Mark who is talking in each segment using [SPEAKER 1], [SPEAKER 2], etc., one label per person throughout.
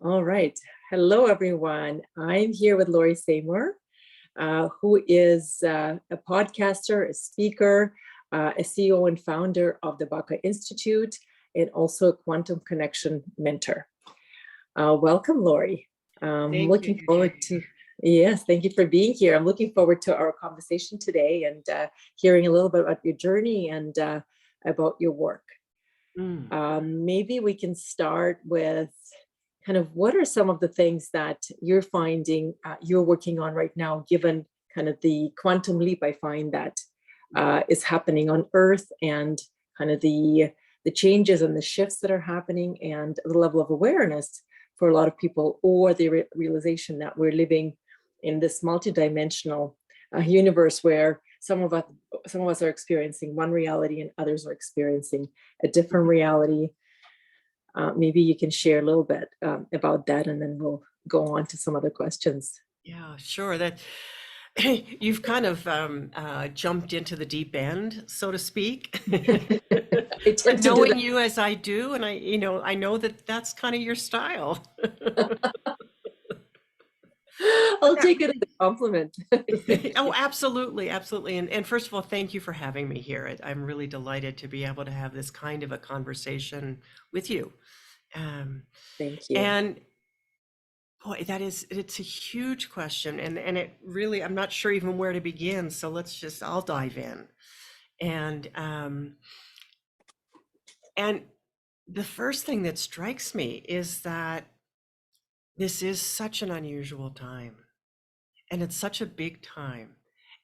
[SPEAKER 1] All right. Hello, everyone. I'm here with Laurie Seymour, who is a podcaster, a speaker, a CEO and founder of the Baca Institute, and also a quantum connection mentor. Welcome, Laurie.
[SPEAKER 2] Thank you,
[SPEAKER 1] Looking forward
[SPEAKER 2] Eugene.
[SPEAKER 1] to, yes, thank you for being here. I'm looking forward to our conversation today and hearing a little bit about your journey and about your work.
[SPEAKER 2] Mm.
[SPEAKER 1] Maybe we can start with kind of what are some of the things that you're finding you're working on right now, given kind of the quantum leap I find that is happening on Earth and kind of the changes and the shifts that are happening and the level of awareness for a lot of people, or the realization that we're living in this multidimensional universe where some of us are experiencing one reality and others are experiencing a different reality. Maybe you can share a little bit about that, and then we'll go on to some other questions.
[SPEAKER 2] Yeah, sure. That you've kind of jumped into the deep end, so to speak.
[SPEAKER 1] I
[SPEAKER 2] But
[SPEAKER 1] tend to do
[SPEAKER 2] knowing you as I do, and I know that that's kind of your style.
[SPEAKER 1] that.
[SPEAKER 2] But
[SPEAKER 1] I'll
[SPEAKER 2] that
[SPEAKER 1] take it as a compliment. Thank
[SPEAKER 2] oh,
[SPEAKER 1] you.
[SPEAKER 2] absolutely, absolutely. And first of all, thank you for having me here. I'm really delighted to be able to have this kind of a conversation with you. Um,
[SPEAKER 1] Thank you.
[SPEAKER 2] and Boy, it's a huge question, and it really, I'm not sure even where to begin. So I'll dive in. And and the first thing that strikes me is that this is such an unusual time, and it's such a big time.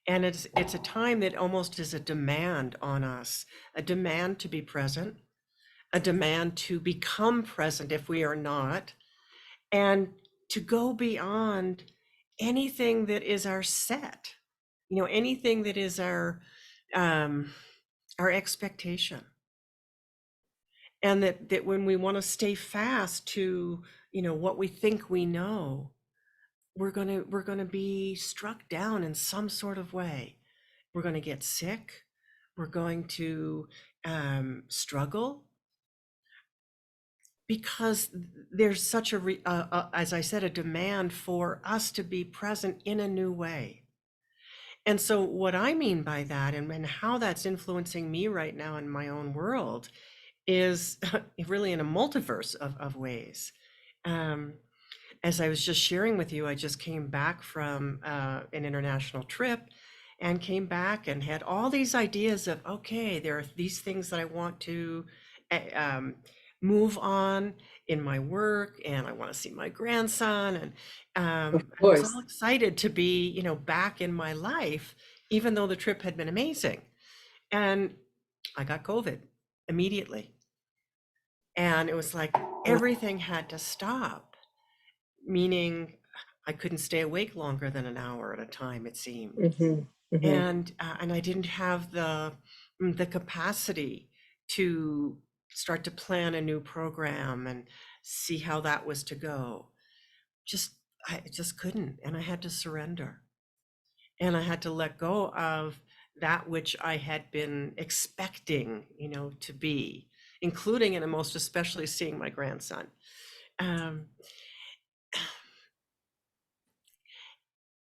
[SPEAKER 2] And it's a time that almost is a demand on us, a demand to be present, a demand to become present if we are not, and to go beyond anything that is our set, anything that is um our expectation. And that when we want to stay fast to what we think we know, we're going to be struck down in some sort of way. We're going to get sick. We're going to struggle, because there's such as I said, a demand for us to be present in a new way. And so what I mean by that, and how that's influencing me right now in my own world, is really in a multiverse of ways. Um, as I was just sharing with you, I just came back from an international trip, and came back and had all these ideas of, okay, there are these things that I want to move on in my work, and I want to see my grandson, and
[SPEAKER 1] Of
[SPEAKER 2] I was all
[SPEAKER 1] course.
[SPEAKER 2] excited to be, back in my life, even though the trip had been amazing. And I got COVID immediately. And it was like everything had to stop, meaning I couldn't stay awake longer than an hour at a time, it seemed.
[SPEAKER 1] Hmm. Hmm.
[SPEAKER 2] And I didn't have the capacity to start to plan a new program and see how that was to go. Just I just couldn't, and I had to surrender. And I had to let go of that which I had been expecting, to be, including and most especially seeing my grandson. Um,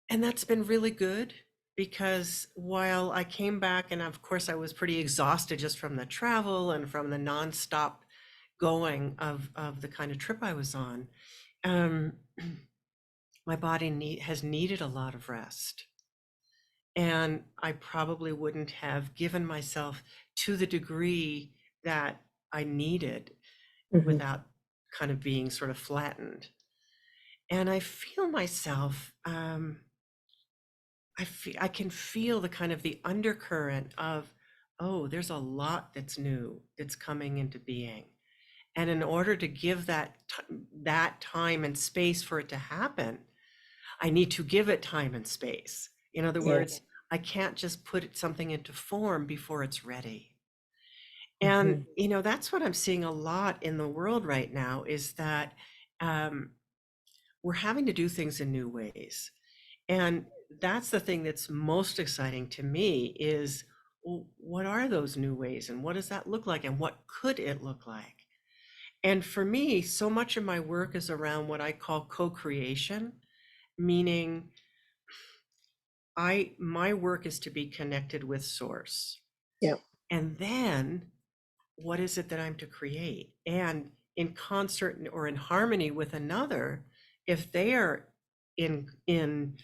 [SPEAKER 2] and that's been really good, because while I came back, and of course I was pretty exhausted just from the travel and from the nonstop going of the kind of trip I was on, um, my body has needed a lot of rest. And I probably wouldn't have given myself to the degree that I needed
[SPEAKER 1] Hmm.
[SPEAKER 2] without kind of being sort of flattened. And I feel myself, I can feel the kind of the undercurrent of, oh, there's a lot that's new that's coming into being. And in order to give that time and space for it to happen, I need to give it time and space. In other
[SPEAKER 1] Yes.
[SPEAKER 2] words, I can't just put something into form before it's ready. And,
[SPEAKER 1] Hmm.
[SPEAKER 2] that's what I'm seeing a lot in the world right now, is that um, we're having to do things in new ways. And that's the thing that's most exciting to me is, well, what are those new ways, and what does that look like, and what could it look like? And for me, so much of my work is around what I call co-creation, meaning my work is to be connected with source.
[SPEAKER 1] Yeah.
[SPEAKER 2] And then what is it that I'm to create? And in concert or in harmony with another, if they are in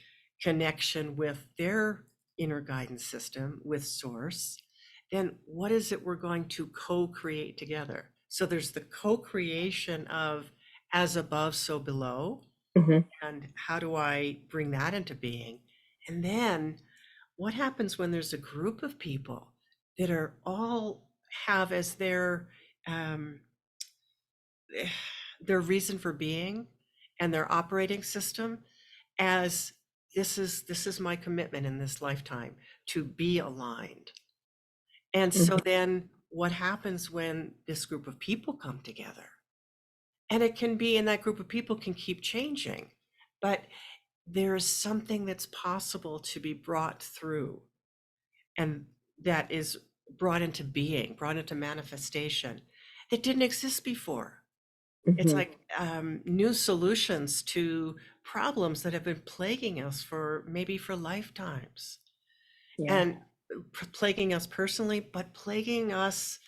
[SPEAKER 2] connection with their inner guidance system, with source, then what is it we're going to co-create together? So there's the co-creation of as above, so below.
[SPEAKER 1] Hmm.
[SPEAKER 2] And how do I bring that into being? And then what happens when there's a group of people that are all have as um, their reason for being and their operating system as this is my commitment in this lifetime to be aligned. And so
[SPEAKER 1] Hmm.
[SPEAKER 2] then what happens when this group of people come together? And it can be, and that group of people can keep changing, but there is something that's possible to be brought through, and that is brought into being, brought into manifestation that didn't exist before. It's
[SPEAKER 1] Hmm.
[SPEAKER 2] like new solutions to problems that have been plaguing us for maybe for lifetimes,
[SPEAKER 1] Yeah.
[SPEAKER 2] and plaguing us personally, but plaguing us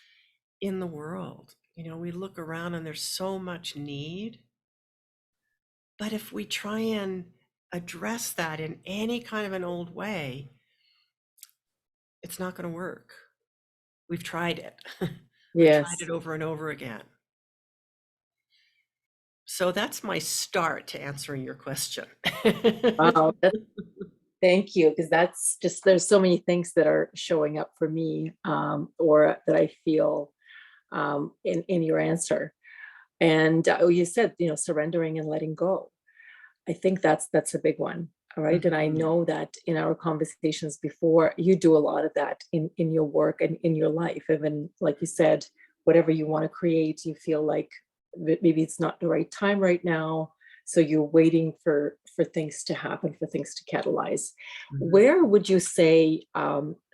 [SPEAKER 2] in the world. We look around and there's so much need, but if we try and address that in any kind of an old way, it's not going to work. We've tried it. We've tried
[SPEAKER 1] Yes.
[SPEAKER 2] it over and over again. So that's my start to answering your question.
[SPEAKER 1] Wow. Thank you, because that's just there's so many things that are showing up for me, or that I feel in your answer. And you said, surrendering and letting go. I think that's a big one. All right. And I
[SPEAKER 2] Mhm,
[SPEAKER 1] know that in our conversations before, you do a lot of that in your work and in your life. Even like you said, whatever you want to create, you feel like maybe it's not the right time right now. So you're waiting for things to happen, for things to catalyze.
[SPEAKER 2] mhm,
[SPEAKER 1] Where would you say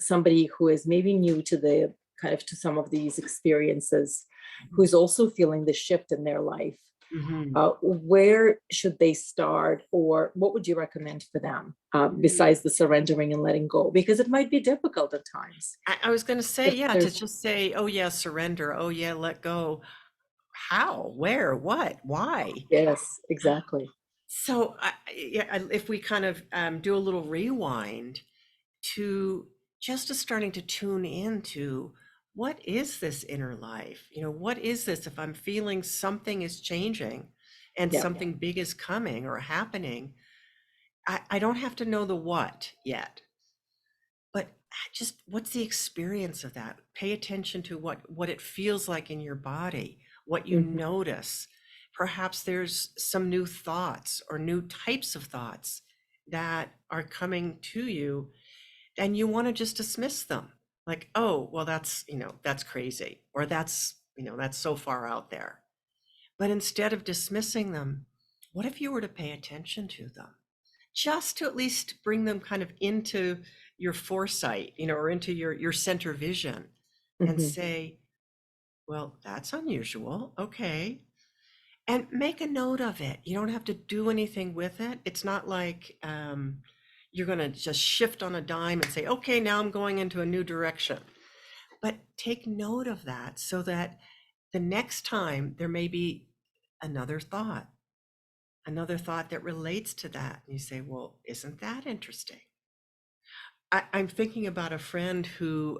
[SPEAKER 1] somebody who is maybe new to the kind of to some of these experiences, who's also feeling the shift in their life,
[SPEAKER 2] mhm,
[SPEAKER 1] where should they start, or what would you recommend for them,
[SPEAKER 2] mhm.
[SPEAKER 1] besides the surrendering and letting go? Because it might be difficult at times.
[SPEAKER 2] I was going to say,
[SPEAKER 1] If
[SPEAKER 2] yeah, to
[SPEAKER 1] there's,
[SPEAKER 2] just say, oh, yeah, surrender. Oh, yeah, let go. How? Where? What? Why?
[SPEAKER 1] yes, exactly.
[SPEAKER 2] So, yeah, if we kind of do a little rewind to just starting to tune into what is this inner life? What is this if I'm feeling something is changing and
[SPEAKER 1] Yeah.
[SPEAKER 2] something big is coming or happening? I don't have to know the what yet, but just what's the experience of that? Pay attention to what it feels like in your body, what you
[SPEAKER 1] Hmm.
[SPEAKER 2] notice. Perhaps there's some new thoughts or new types of thoughts that are coming to you, and you want to just dismiss them. Like, oh, well, that's crazy, or that's so far out there. But instead of dismissing them, what if you were to pay attention to them? Just to at least bring them kind of into your foresight, or into your center vision, and
[SPEAKER 1] Hmm.
[SPEAKER 2] say, well, that's unusual. Okay. And make a note of it. You don't have to do anything with it. It's not like you're going to just shift on a dime and say, okay, now I'm going into a new direction. But take note of that so that the next time there may be another thought, another thought that relates to that. And you say, well, isn't that interesting? I'm thinking about a friend who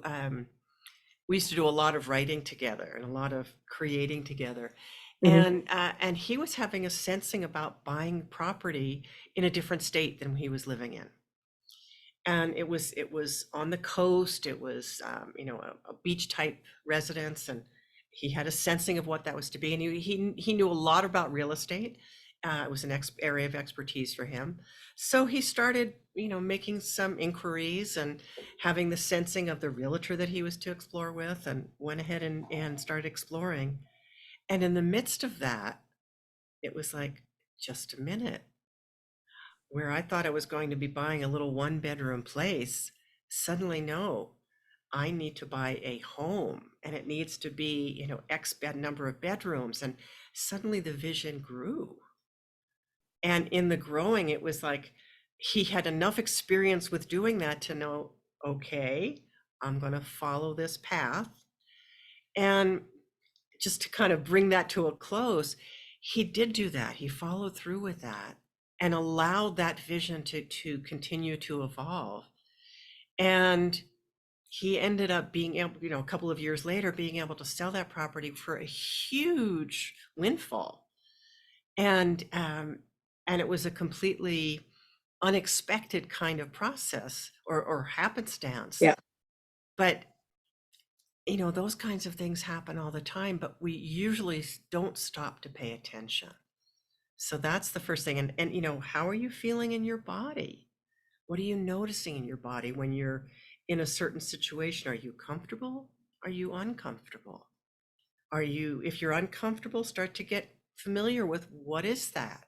[SPEAKER 2] we used to do a lot of writing together and a lot of creating together.
[SPEAKER 1] Hmm.
[SPEAKER 2] And he was having a sensing about buying property in a different state than he was living in. And it was on the coast. It was a beach type residence, and he had a sensing of what that was to be. And he knew a lot about real estate. It was an area of expertise for him. So he started making some inquiries and having the sensing of the realtor that he was to explore with, and went ahead and started exploring. And in the midst of that, it was like, just a minute, where I thought I was going to be buying a little one bedroom place, suddenly no. I need to buy a home and it needs to be, X number of bedrooms. And suddenly the vision grew. And in the growing, it was like he had enough experience with doing that to know, okay, I'm going to follow this path. And just to kind of bring that to a close, he did do that. He followed through with that and allowed that vision to continue to evolve. And he ended up being able, a couple of years later, being able to sell that property for a huge windfall. And it was a completely unexpected kind of process or happenstance.
[SPEAKER 1] Yeah.
[SPEAKER 2] But those kinds of things happen all the time, but we usually don't stop to pay attention. So that's the first thing. And how are you feeling in your body? What are you noticing in your body when you're in a certain situation? Are you comfortable? Are you uncomfortable? If you're uncomfortable, start to get familiar with what is that?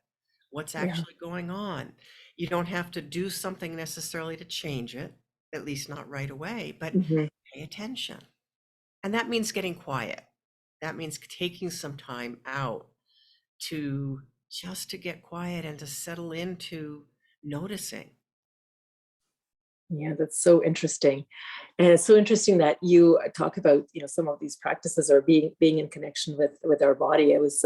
[SPEAKER 2] What's
[SPEAKER 1] Yeah.
[SPEAKER 2] actually going on? You don't have to do something necessarily to change it, at least not right away, but
[SPEAKER 1] Hmm.
[SPEAKER 2] pay attention. And that means getting quiet. That means taking some time out to just to get quiet and to settle into noticing.
[SPEAKER 1] Yeah, that's so interesting. And it's so interesting that you talk about, some of these practices or being in connection with our body. I was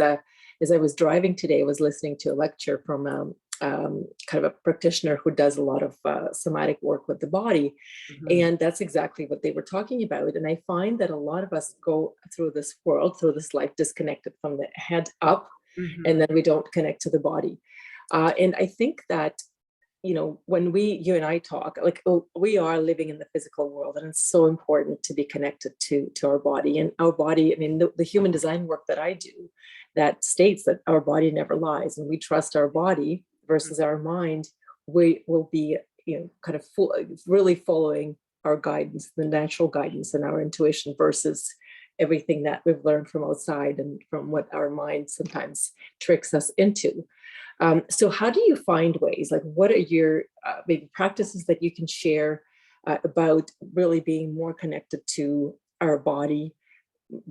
[SPEAKER 1] as I was driving today, I was listening to a lecture from kind of a practitioner who does a lot of somatic work with the body,
[SPEAKER 2] Mhm.
[SPEAKER 1] and that's exactly what they were talking about. And I find that a lot of us go through this world, through this life, disconnected from the head up, and
[SPEAKER 2] Mhm.
[SPEAKER 1] then we don't connect to the body. And I think that when you and I talk, like, oh, we are living in the physical world, and it's so important to be connected to our body. And our body, I mean, the human design work that I do, that states that our body never lies, and we trust our body versus our mind. We will be, kind of really following our guidance, the natural guidance and our intuition, versus everything that we've learned from outside and from what our mind sometimes tricks us into. So how do you find ways, like what are your maybe practices that you can share about really being more connected to our body,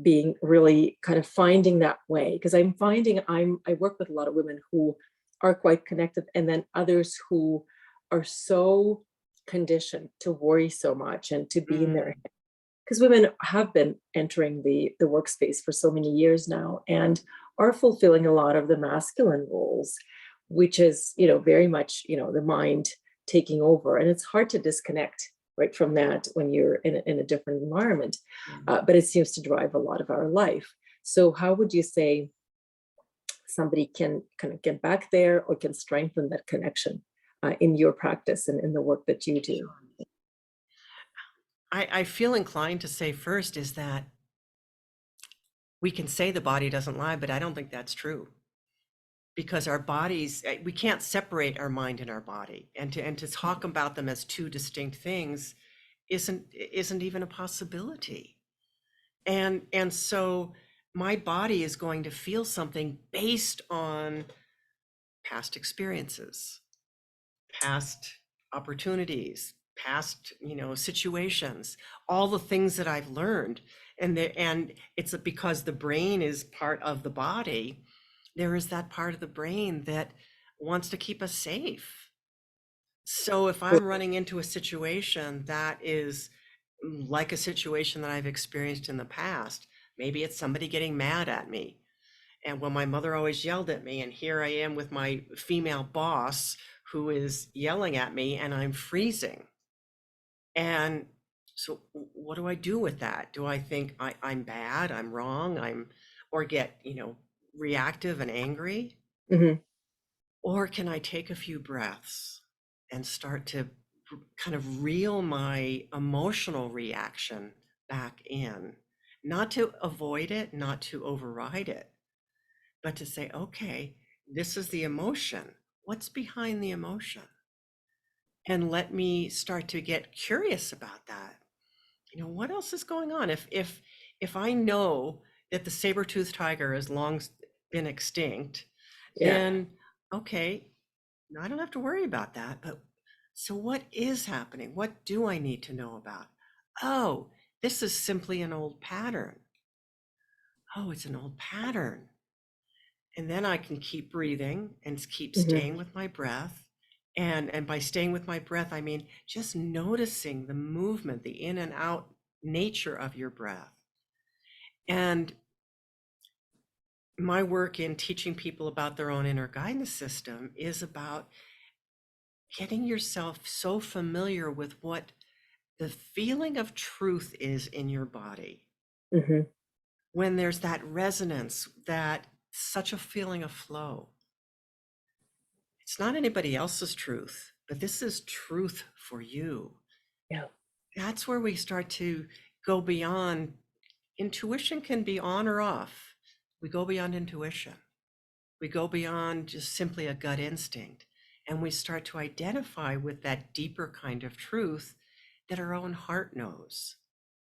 [SPEAKER 1] being really kind of finding that way? Because I'm finding I work with a lot of women who are quite connected, and then others who are so conditioned to worry so much and to be in their,
[SPEAKER 2] Mm.
[SPEAKER 1] because women have been entering the workspace for so many years now and are fulfilling a lot of the masculine roles, which is, very much, the mind taking over. And it's hard to disconnect right from that when you're in a different environment.
[SPEAKER 2] Mm.
[SPEAKER 1] But it seems to drive a lot of our life. So how would you say somebody can kind of get back there or can strengthen that connection in your practice and in the work that you do?
[SPEAKER 2] Sure. I feel inclined to say first is that we can say the body doesn't lie, but I don't think that's true because our bodies, we can't separate our mind and our body, and to talk about them as two distinct things isn't even a possibility. And so my body is going to feel something based on past experiences, past opportunities, past, situations, all the things that I've learned. And it's because the brain is part of the body. There is that part of the brain that wants to keep us safe. So if I'm running into a situation that is like a situation that I've experienced in the past, maybe it's somebody getting mad at me. And well, my mother always yelled at me, and here I am with my female boss who is yelling at me, and I'm freezing. And so, what do I do with that? Do I think I'm bad, I'm wrong, or get, reactive and angry?
[SPEAKER 1] Mhm.
[SPEAKER 2] Or can I take a few breaths and start to kind of reel my emotional reaction back in? Not to avoid it, not to override it, but to say, okay, this is the emotion. What's behind the emotion? And let me start to get curious about that. What else is going on? If I know that the saber-toothed tiger has long been extinct,
[SPEAKER 1] Yeah.
[SPEAKER 2] then okay, I don't have to worry about that. But so what is happening? What do I need to know about? oh, this is simply an old pattern. Oh, it's an old pattern. And then I can keep breathing and keep
[SPEAKER 1] Hmm.
[SPEAKER 2] staying with my breath. And by staying with my breath, I mean just noticing the movement, the in and out nature of your breath. And my work in teaching people about their own inner guidance system is about getting yourself so familiar with what the feeling of truth is in your body.
[SPEAKER 1] Hmm.
[SPEAKER 2] When there's that resonance, that such a feeling of flow. It's not anybody else's truth, but this is truth for you.
[SPEAKER 1] Yeah.
[SPEAKER 2] That's where we start to go beyond. Intuition can be on or off. We go beyond intuition. We go beyond just simply a gut instinct, and we start to identify with that deeper kind of truth that our own heart knows.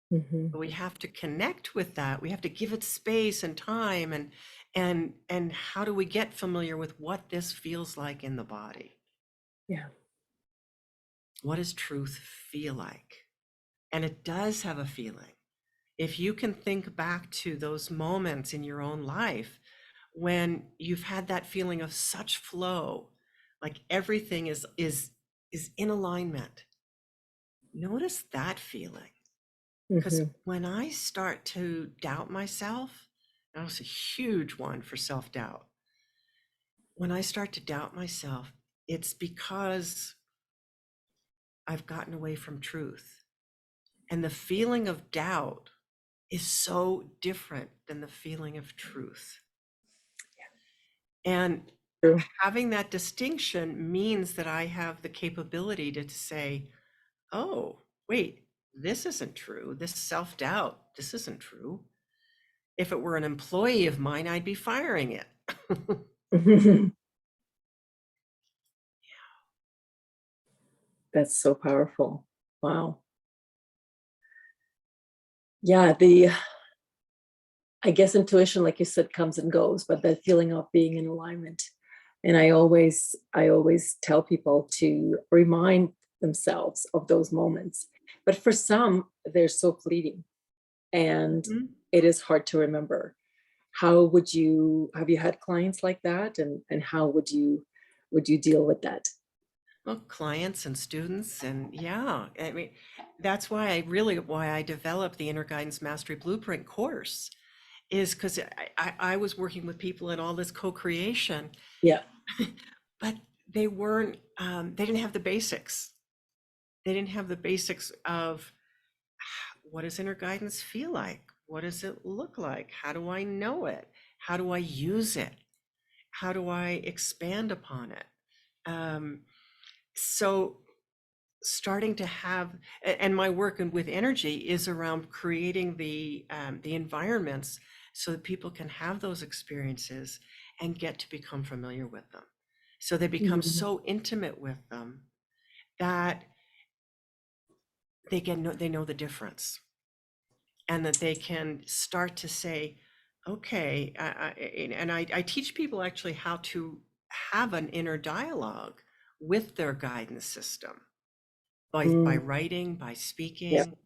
[SPEAKER 1] Hmm.
[SPEAKER 2] But we have to connect with that. We have to give it space and time, and how do we get familiar with what this feels like in the body?
[SPEAKER 1] Yeah.
[SPEAKER 2] What does truth feel like? And it does have a feeling. If you can think back to those moments in your own life when you've had that feeling of such flow, like everything is in alignment, notice that feeling. Because
[SPEAKER 1] Hmm.
[SPEAKER 2] when I start to doubt myself, that was a huge one for self-doubt. When I start to doubt myself, it's because I've gotten away from truth. And the feeling of doubt is so different than the feeling of truth. And
[SPEAKER 1] True.
[SPEAKER 2] having that distinction means that I have the capability to say, oh, wait, this isn't true. This self-doubt, this isn't true. If it were an employee of mine, I'd be firing it.
[SPEAKER 1] That's so powerful. Wow. Yeah, the I guess intuition, like you said, comes and goes, but that feeling of being in alignment. And I always tell people to remind themselves of those moments. But for some, they're so fleeting and
[SPEAKER 2] Mhm.
[SPEAKER 1] it is hard to remember. How would you have you had clients like that? And how would you deal with that?
[SPEAKER 2] Well, clients and students, and yeah, I mean, that's why I developed the Inner Guidance Mastery Blueprint course, is because I was working with people in all this co-creation,
[SPEAKER 1] Yeah.
[SPEAKER 2] but they didn't have the basics. They didn't have the basics of what does inner guidance feel like? What does it look like? How do I know it? How do I use it? How do I expand upon it? Um, so starting to have, and my work with energy is around creating the environments so that people can have those experiences and get to become familiar with them. So they become
[SPEAKER 1] Mhm.
[SPEAKER 2] so intimate with them that they know the difference, and that they can start to say, okay, I teach people actually how to have an inner dialogue with their guidance system by
[SPEAKER 1] Mm.
[SPEAKER 2] writing, by
[SPEAKER 1] Yeah.
[SPEAKER 2] speaking,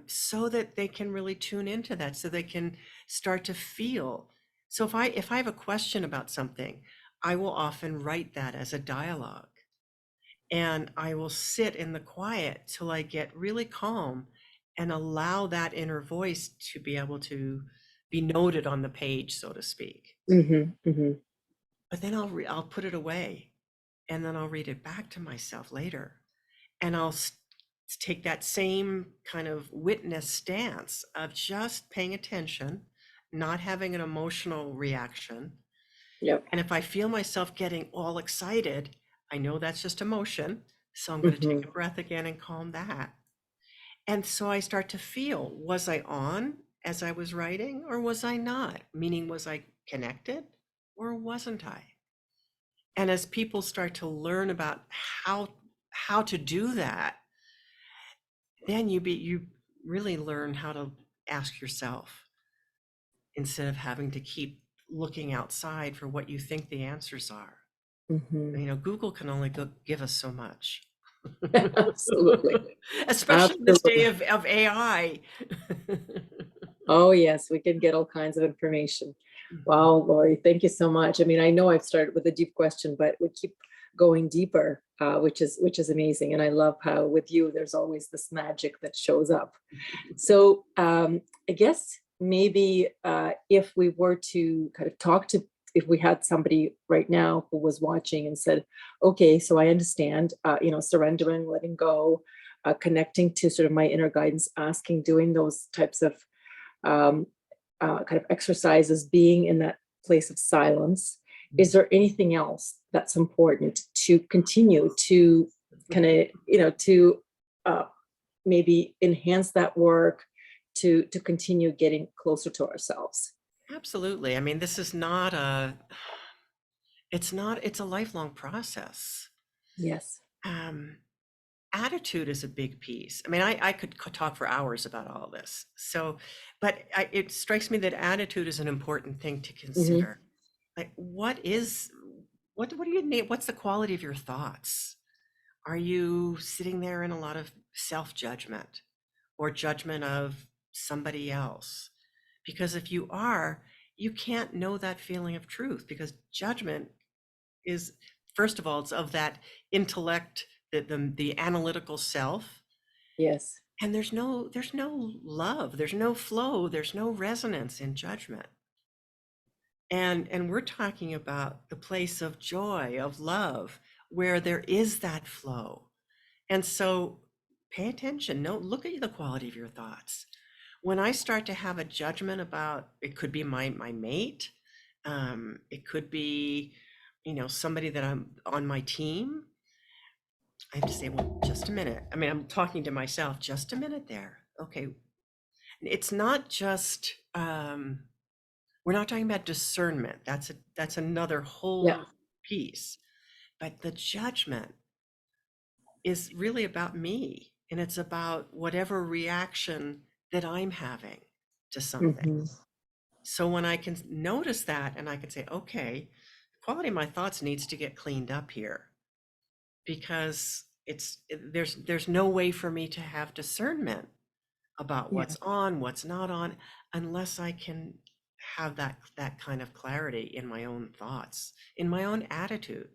[SPEAKER 2] so that they can really tune into that, so they can start to feel. So if I have a question about something, I will often write that as a dialogue, and I will sit in the quiet till I get really calm and allow that inner voice to be able to be noted on the page, so to speak.
[SPEAKER 1] Hmm. Hmm.
[SPEAKER 2] But then I'll put it away, and then I'll read it back to myself later, and take that same kind of witness stance of just paying attention, not having an emotional reaction.
[SPEAKER 1] Yep.
[SPEAKER 2] And if I feel myself getting all excited, I know that's just emotion. So I'm going to take
[SPEAKER 1] Hmm.
[SPEAKER 2] a breath again and calm that. And so I start to feel, was I on as I was writing or was I not? Meaning, was I connected or wasn't I? And as people start to learn about how to do that, then you really learn how to ask yourself instead of having to keep looking outside for what you think the answers are.
[SPEAKER 1] Hmm.
[SPEAKER 2] Google can only give us so much.
[SPEAKER 1] Absolutely.
[SPEAKER 2] Especially in this day
[SPEAKER 1] Absolutely.
[SPEAKER 2] of AI.
[SPEAKER 1] Oh, yes, we can get all kinds of information.
[SPEAKER 2] Mhm.
[SPEAKER 1] Wow, Lori, thank you so much. I mean, I know I've started with a deep question, but we keep going deeper, which is amazing. And I love how with you, there's always this magic that shows up. So I guess maybe if we were to kind of talk to, if we had somebody right now who was watching and said, okay, so I understand, surrendering, letting go, connecting to sort of my inner guidance, asking, doing those types of um, kind of exercises, being in that place of silence. Is there anything else that's important to continue to kind of, to uh, maybe enhance that work, to continue getting closer to ourselves?
[SPEAKER 2] Absolutely. I mean, this is not a, it's not, it's a lifelong process.
[SPEAKER 1] Yes.
[SPEAKER 2] Um, Attitude is a big piece. I mean, I could talk for hours about all this. So, but it strikes me that attitude is an important thing to
[SPEAKER 1] Hmm.
[SPEAKER 2] consider. Like, what do you need? What's the quality of your thoughts? Are you sitting there in a lot of self-judgment or judgment of somebody else? Because if you are, you can't know that feeling of truth because judgment is, first of all, it's of that intellect, the analytical self,
[SPEAKER 1] Yes.
[SPEAKER 2] and there's no love, there's no flow, there's no resonance in judgment. And we're talking about the place of joy, of love, where there is that flow. And so pay attention. No, look at the quality of your thoughts. When I start to have a judgment about, it could be my mate, it could be, somebody that I'm on my team. I have to say, well, just a minute. I mean, I'm talking to myself, just a minute there. Okay. It's not just, we're not talking about discernment. That's another
[SPEAKER 1] Yeah.
[SPEAKER 2] whole piece. But the judgment is really about me, and it's about whatever reaction that I'm having to something.
[SPEAKER 1] Hmm.
[SPEAKER 2] So when I can notice that and I can say, okay, the quality of my thoughts needs to get cleaned up here because there's no way for me to have discernment about
[SPEAKER 1] Yeah.
[SPEAKER 2] what's on, what's not on, unless I can have that kind of clarity in my own thoughts, in my own attitude.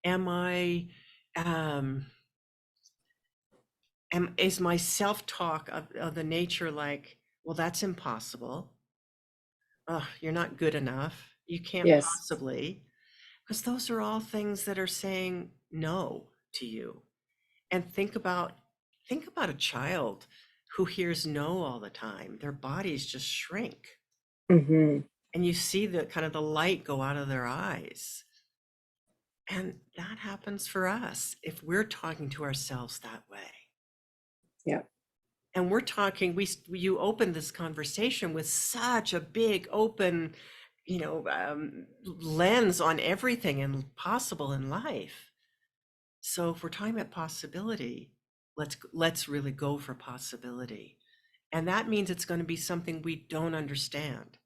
[SPEAKER 2] Am I um is my self-talk of the nature like, well, that's impossible. Oh, you're not good enough. You can't
[SPEAKER 1] Yes.
[SPEAKER 2] possibly, because those are all things that are saying no to you. And think about a child who hears no all the time. Their bodies just shrink.
[SPEAKER 1] Hmm.
[SPEAKER 2] And you see the kind of the light go out of their eyes. And that happens for us if we're talking to ourselves that way.
[SPEAKER 1] Yeah.
[SPEAKER 2] And we're talking, you opened this conversation with such a big open, lens on everything and possible in life. So if we're talking about possibility, let's really go for possibility. And that means it's going to be something we don't understand,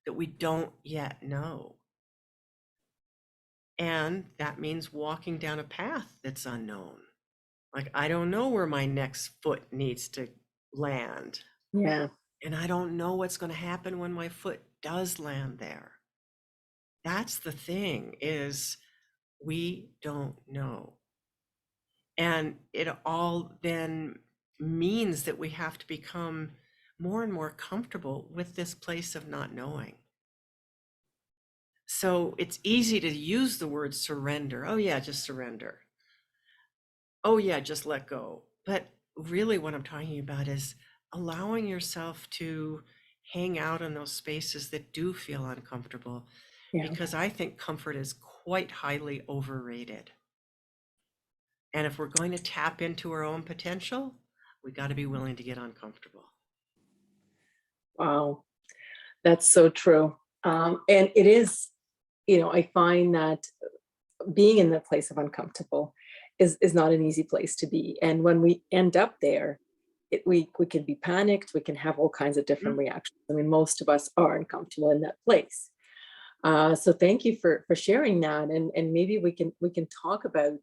[SPEAKER 2] that we don't yet know. And that means walking down a path that's unknown. Like, I don't know where my next foot needs to land.
[SPEAKER 1] Yeah.
[SPEAKER 2] And I don't know what's going to happen when my foot does land there. That's the thing, is we don't know. And it all then means that we have to become more and more comfortable with this place of not knowing. So it's easy to use the word surrender. Oh, yeah, just surrender. Oh, yeah, just let go. But really, what I'm talking about is allowing yourself to hang out in those spaces that do feel uncomfortable,
[SPEAKER 1] Yeah.
[SPEAKER 2] because I think comfort is quite highly overrated. And if we're going to tap into our own potential, we got to be willing to get uncomfortable.
[SPEAKER 1] Wow. That's so true. And it is, I find that being in that place of uncomfortable is not an easy place to be. And when we end up there, we can be panicked. We can have all kinds of different
[SPEAKER 2] Mm.
[SPEAKER 1] reactions. I mean, most of us are uncomfortable in that place. So thank you for sharing that. And maybe we can talk about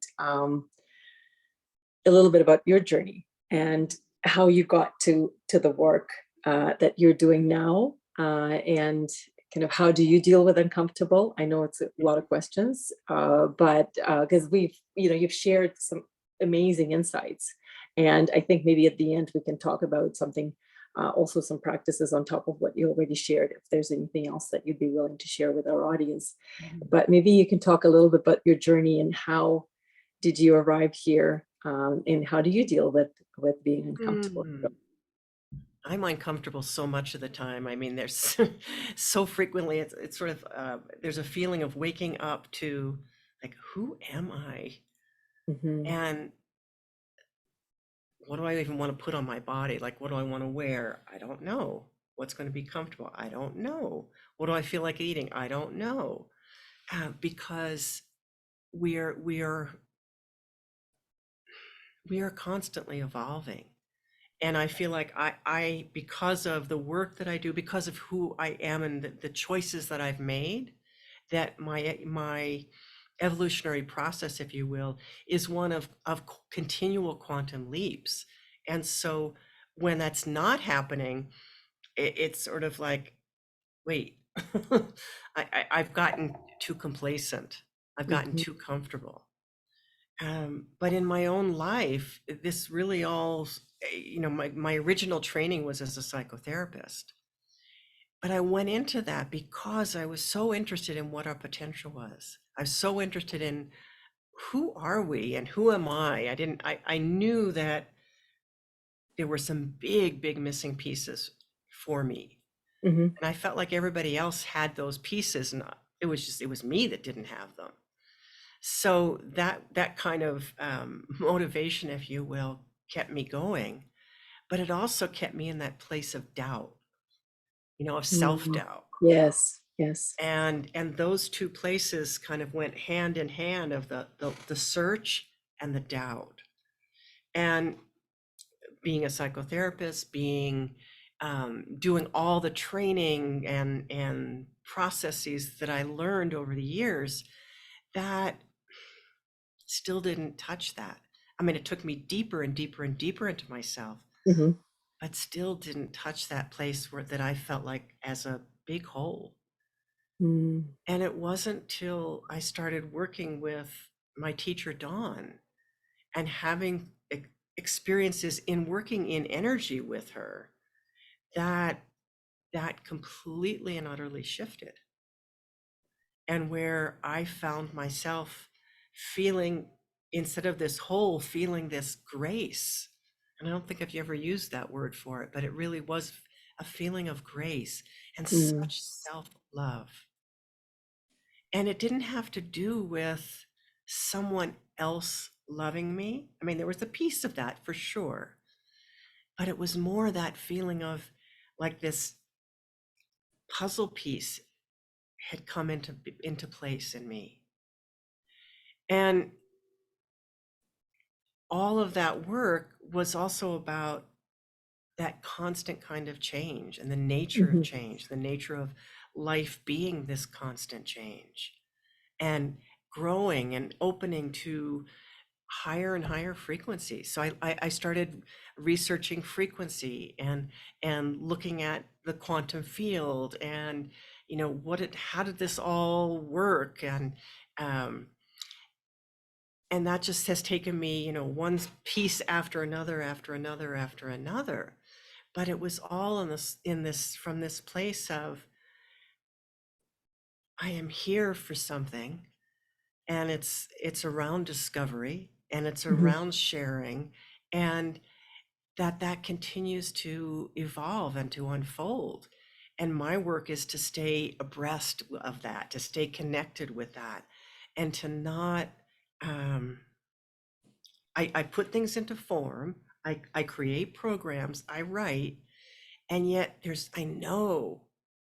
[SPEAKER 1] a little bit about your journey and how you got to the work that you're doing now, and kind of how do you deal with uncomfortable? I know it's a lot of questions, but because you've shared some amazing insights, and I think maybe at the end we can talk about something. Also, some practices on top of what you already shared, if there's anything else that you'd be willing to share with our audience.
[SPEAKER 2] Mhm.
[SPEAKER 1] But maybe you can talk a little bit about your journey and how did you arrive here, and how do you deal with being uncomfortable?
[SPEAKER 2] Mm. I'm uncomfortable so much of the time. I mean, there's so frequently it's sort of there's a feeling of waking up to like, who am I?
[SPEAKER 1] Hmm.
[SPEAKER 2] And what do I even want to put on my body? Like, what do I want to wear? I don't know. What's going to be comfortable? I don't know. What do I feel like eating? I don't know. Because we are we are we are constantly evolving. And I feel like I because of the work that I do, because of who I am and the choices that I've made, that my evolutionary process, if you will, is one of continual quantum leaps. And so when that's not happening, it's sort of like, wait, I've gotten too complacent. I've gotten
[SPEAKER 1] Hmm.
[SPEAKER 2] too comfortable. But in my own life, this really all, my original training was as a psychotherapist. But I went into that because I was so interested in what our potential was. I was so interested in who are we and who am I? I knew that there were some big, big missing pieces for me.
[SPEAKER 1] Hmm.
[SPEAKER 2] And I felt like everybody else had those pieces, and it was me that didn't have them. So that kind of motivation, if you will, kept me going, but it also kept me in that place of doubt, of
[SPEAKER 1] Hmm.
[SPEAKER 2] self-doubt.
[SPEAKER 1] Yes, yes.
[SPEAKER 2] And those two places kind of went hand in hand of the search and the doubt. And being a psychotherapist, being doing all the training and processes that I learned over the years, that still didn't touch that. I mean, it took me deeper and deeper and deeper into myself,
[SPEAKER 1] Hmm.
[SPEAKER 2] but still didn't touch that place where that I felt like as a big hole.
[SPEAKER 1] Mm.
[SPEAKER 2] And it wasn't till I started working with my teacher, Dawn, and having experiences in working in energy with her, that that completely and utterly shifted. And where I found myself feeling, instead of this hole, feeling this grace. And I don't think I've ever used that word for it, but it really was a feeling of grace and
[SPEAKER 1] Mm.
[SPEAKER 2] such self-love. And it didn't have to do with someone else loving me. I mean, there was a piece of that for sure, but it was more that feeling of like this puzzle piece had come into place in me. And all of that work was also about that constant kind of change and the nature of
[SPEAKER 1] Hmm.
[SPEAKER 2] change, the nature of life being this constant change and growing and opening to higher and higher frequencies. So I started researching frequency and looking at the quantum field and how did this all work, um, and that just has taken me, one piece after another, after another, after another. But it was all in this from this place of, I am here for something, and it's around discovery, and it's
[SPEAKER 1] Hmm.
[SPEAKER 2] around sharing, and that continues to evolve and to unfold. And my work is to stay abreast of that, to stay connected with that, and to not um, I put things into form. I create programs, I write, and yet I know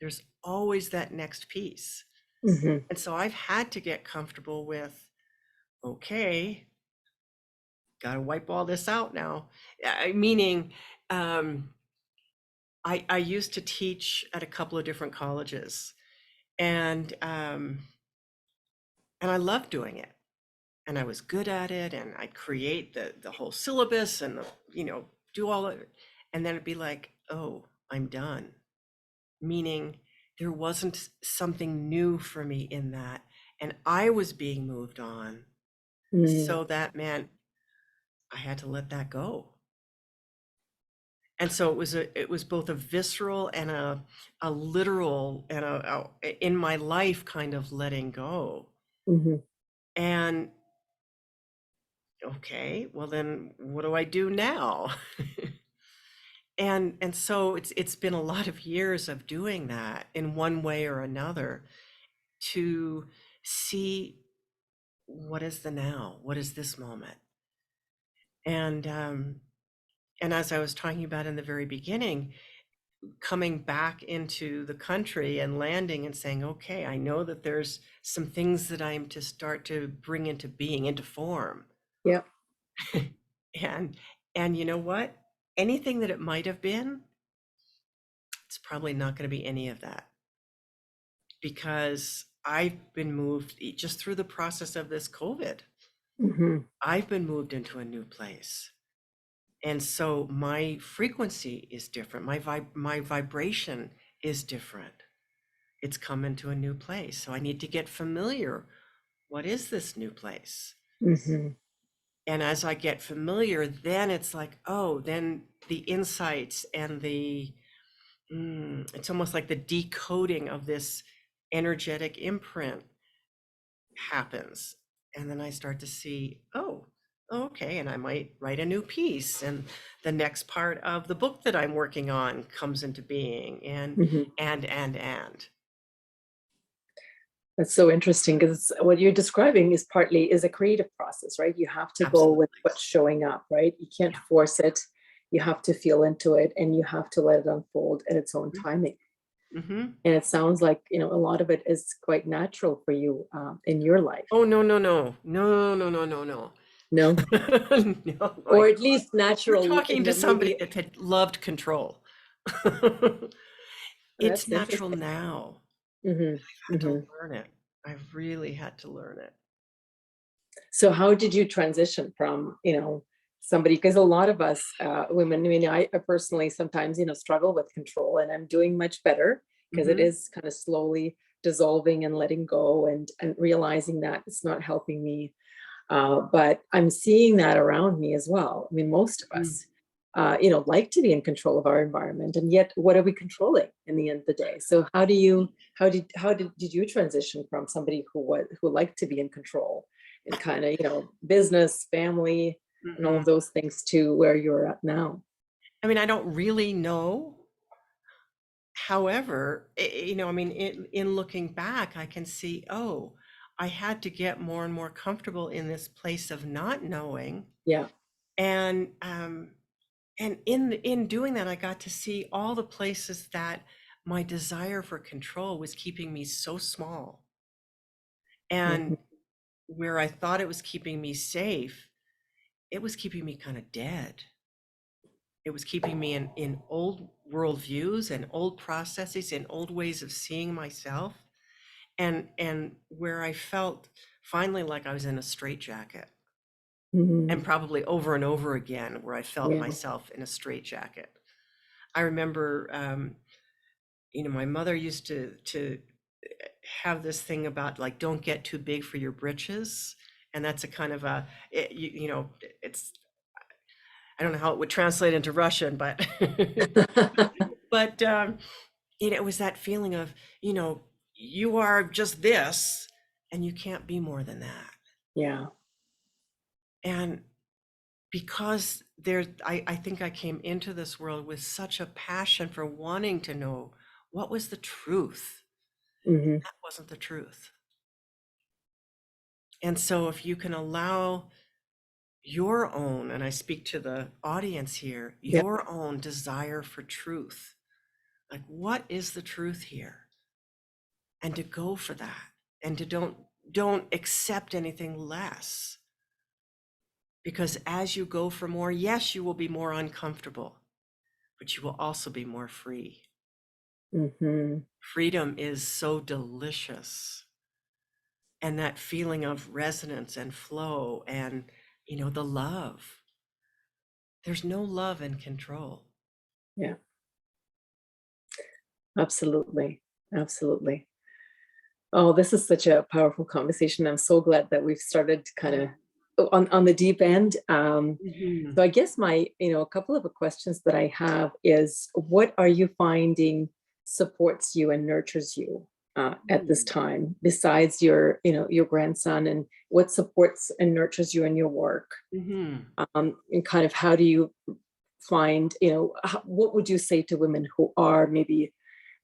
[SPEAKER 2] there's always that next piece.
[SPEAKER 1] Hmm.
[SPEAKER 2] And so I've had to get comfortable with, okay, got to wipe all this out now. Meaning, um, I used to teach at a couple of different colleges, and I love doing it. and I was good at it, and I'd create the whole syllabus and do all of it. And then it'd be like, oh, I'm done. Meaning there wasn't something new for me in that. And I was being moved on.
[SPEAKER 1] Mm,
[SPEAKER 2] So that meant I had to let that go. And so it was both a visceral and a literal and a in my life kind of letting go.
[SPEAKER 1] mhm,
[SPEAKER 2] And okay, well then what do I do now? And so it's been a lot of years of doing that in one way or another to see what is the now, what is this moment. And as I was talking about in the very beginning, coming back into the country and landing and saying, okay, I know that there's some things that I'm to start to bring into being, into form.
[SPEAKER 1] yeah.
[SPEAKER 2] and and you know what, anything that it might have been, it's probably not going to be any of that, because I've been moved just through the process of this COVID.
[SPEAKER 1] Mhm,
[SPEAKER 2] I've been moved into a new place. And so my frequency is different. My vibration is different. It's come into a new place. So I need to get familiar. What is this new place?
[SPEAKER 1] mhm,
[SPEAKER 2] And as I get familiar, then it's like, oh, then the insights and it's almost like the decoding of this energetic imprint happens. And then I start to see, oh, okay, and I might write a new piece. And the next part of the book that I'm working on comes into being,
[SPEAKER 1] mhm.
[SPEAKER 2] and.
[SPEAKER 1] That's so interesting because what you're describing is partly is a creative process, right? You have to go
[SPEAKER 2] Absolutely.
[SPEAKER 1] with what's showing up, right? You can't force it. You have to feel into it and you have to let it unfold at its own timing.
[SPEAKER 2] Mm-hmm.
[SPEAKER 1] And it sounds like, a lot of it is quite natural for you in your life.
[SPEAKER 2] Oh, no, no, no, no, no, no, no, no.
[SPEAKER 1] No,
[SPEAKER 2] No,
[SPEAKER 1] or
[SPEAKER 2] my
[SPEAKER 1] at least
[SPEAKER 2] You're
[SPEAKER 1] natural
[SPEAKER 2] talking
[SPEAKER 1] in
[SPEAKER 2] to
[SPEAKER 1] that
[SPEAKER 2] somebody
[SPEAKER 1] maybe
[SPEAKER 2] that had loved control. It's
[SPEAKER 1] that's
[SPEAKER 2] natural
[SPEAKER 1] interesting.
[SPEAKER 2] now.
[SPEAKER 1] Hmm.
[SPEAKER 2] I had to
[SPEAKER 1] Hmm.
[SPEAKER 2] learn it. I really had to learn it.
[SPEAKER 1] So how did you transition from, somebody, because a lot of us women, I personally sometimes, struggle with control and I'm doing much better because it
[SPEAKER 2] Mm-hmm.
[SPEAKER 1] is kind of slowly dissolving and letting go and realizing that it's not helping me. But I'm seeing that around me as well. I mean, most of us, like to be in control of our environment, and yet, what are we controlling in the end of the day? So, how did you transition from somebody who liked to be in control and kind of business, family, and all
[SPEAKER 2] Mm-hmm.
[SPEAKER 1] of those things to where you're at now?
[SPEAKER 2] I mean, I don't really know. However, I mean, in looking back, I can see, oh, I had to get more and more comfortable in this place of not knowing.
[SPEAKER 1] Yeah.
[SPEAKER 2] And in doing that, I got to see all the places that my desire for control was keeping me so small. And
[SPEAKER 1] Hmm.
[SPEAKER 2] where I thought it was keeping me safe, it was keeping me kind of dead. It was keeping me in old worldviews and old processes and old ways of seeing myself. And where I felt finally like I was in a straitjacket, and
[SPEAKER 1] Hmm.
[SPEAKER 2] probably over and over again, where I felt
[SPEAKER 1] Yeah.
[SPEAKER 2] myself in a straitjacket. I remember, my mother used to have this thing about, like, don't get too big for your britches, and that's a kind of it's, I don't know how it would translate into Russian, but but it was that feeling of, you know, you are just this, and you can't be more than that.
[SPEAKER 1] Yeah.
[SPEAKER 2] And because I think I came into this world with such a passion for wanting to know what was the truth.
[SPEAKER 1] Hmm.
[SPEAKER 2] That wasn't the truth. And so if you can allow your own, and I speak to the audience here,
[SPEAKER 1] Yeah.
[SPEAKER 2] your own desire for truth, like, what is the truth here? And to go for that, and to don't accept anything less. Because as you go for more, yes, you will be more uncomfortable, but you will also be more free.
[SPEAKER 1] Hmm.
[SPEAKER 2] Freedom is so delicious. and that feeling of resonance and flow and, the love. There's no love in control.
[SPEAKER 1] Yeah, absolutely. Absolutely. Oh, this is such a powerful conversation. I'm so glad that we've started kind of on the deep end.
[SPEAKER 2] Mhm.
[SPEAKER 1] So I guess a couple of the questions that I have is, what are you finding supports you and nurtures you at this
[SPEAKER 2] Mm.
[SPEAKER 1] time, besides your grandson, and what supports and nurtures you in your work?
[SPEAKER 2] Mhm.
[SPEAKER 1] And kind of how do you find, what would you say to women who are maybe